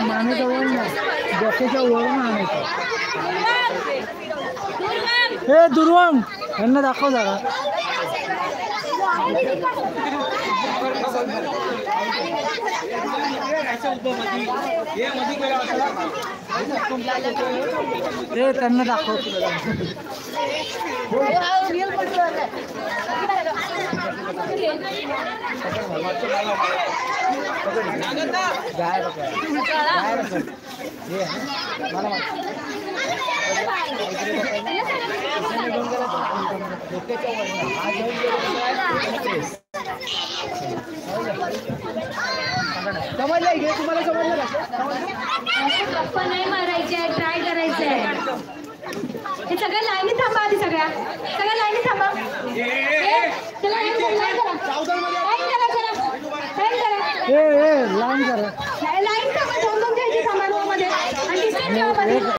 मानेजवळ नाही, डोक्याच्या वरून आणायचं. हे दुर्वांग यांना दाखव जरा. ते त्यांना दाखव. समजलं घे, तुम्हाला समजलं गप्पा नाही मारायचे, ट्राय करायचंय. हे सगळ्या लाईनी थांबा, आधी सगळ्या लाईनी थांबा.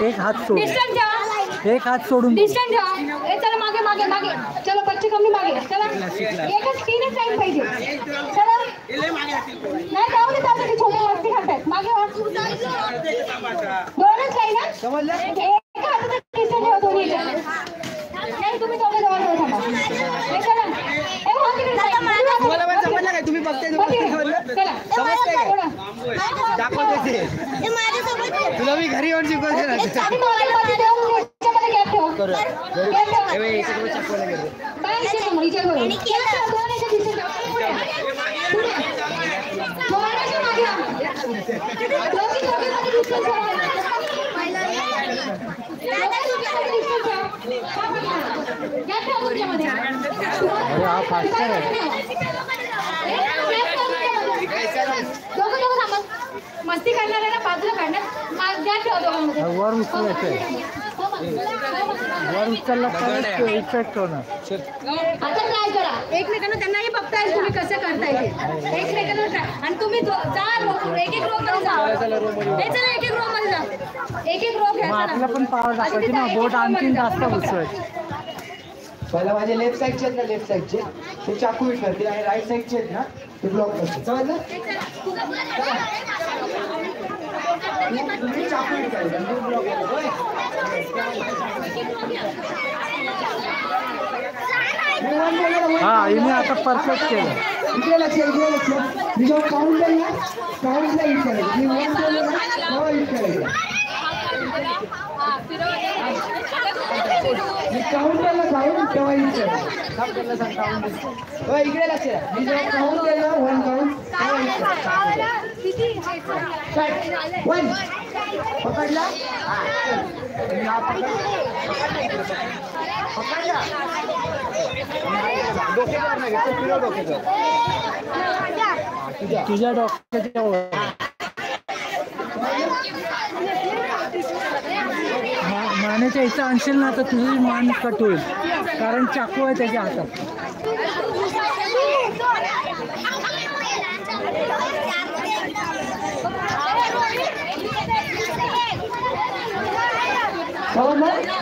एक हात सोडून, एक हात सोडून डिस्टन्स ठेवा. चला मागे मागे मागे. चलो बच्चे कमी मागे. चला एकच 3 टाइम पाहिजे. चला नाही जाऊ दे, जाऊ दे. छोटे मस्ती करतायत. मागे वा. 2च काही ना समजलं. एक हात डिस्टन्स ठेवा दोन्ही. नाही तुम्ही दोघे जवळ जवळ थांबा. हे चला. हे हो तिकडे तुम्हाला पण समजलं काय? तुम्ही बघताय समजतंय काय? दाखवते तुला मी घरी येऊन शिकवते ना. हा फास्टर आहे. मस्ती करणार आहे ना, बाजूला काढणार. वर उचलायचं, वर उचलला तरच इफेक्ट होणार. आता ट्राय करा एकमेकांना, त्यांनाही बघता येईल तुम्ही कसं करताय ते. एकमेकांना ट्राय. आणि तुम्ही जा एक एक रो मध्ये जा. हे चला एक एक रो मध्ये जा. एक एक रो घ्या. आपल्याला पण पावर दाखवायची ना, बोट आणखीन जास्त घुसवायची. पहिला माझे लेफ्ट साईडचे आहेत ना, लेफ्ट साईडचे ते चाकू हिट करतील आणि राईट साईडचे आहेत ना ते ब्लॉक करतील. समजलं? तुम्ही चाकू हिट करायचं, मी ब्लॉक करतो. हा, हिने आता परफेक्ट केलं. इकडे लक्ष, इकडे लक्ष. मी जेव्हा काउंट केलं ना, काउंटला हिट करायचं. मी 1 केलं ना, तेव्हा हिट करायचं. मी काउंट केलं, काउंट तेव्हा हिट करायचं. काम केलं सांग, काउंट. इकडे लक्ष द्या. मी जेव्हा काउंट केलं 1 काउंट तेव्हा हिट करायचं. 1 पकडला. पकडला. डोक्यावर नाही घेतो, फिरव डोक्यावर. तुझ्या डोक्याच्या वर. मानेच्या इथं आणशील ना तर तुझी मान कट होईल, कारण चाकू आहे त्याच्या हातात.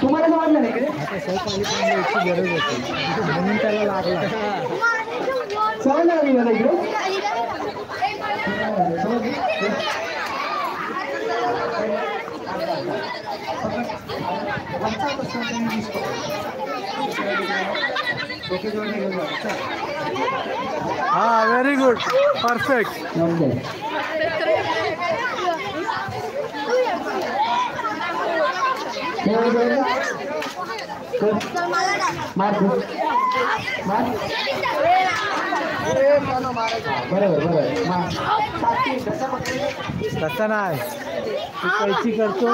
तुम्हाला समजलं नाही का? आता सहकाली पण याची गरज होती म्हणून त्याला लागला. समजलं नाही मला इकडे. हा, व्हेरी गुड, परफेक्ट. तसं नाही, तू कैची करतो.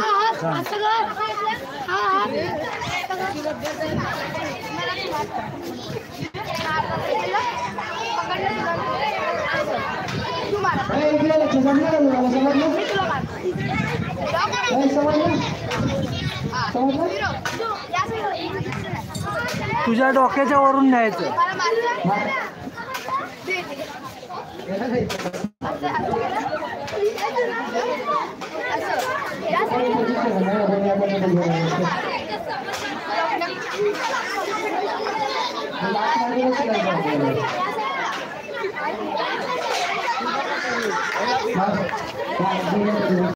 तुझ्या डोक्याच्या वरून न्यायचं. Last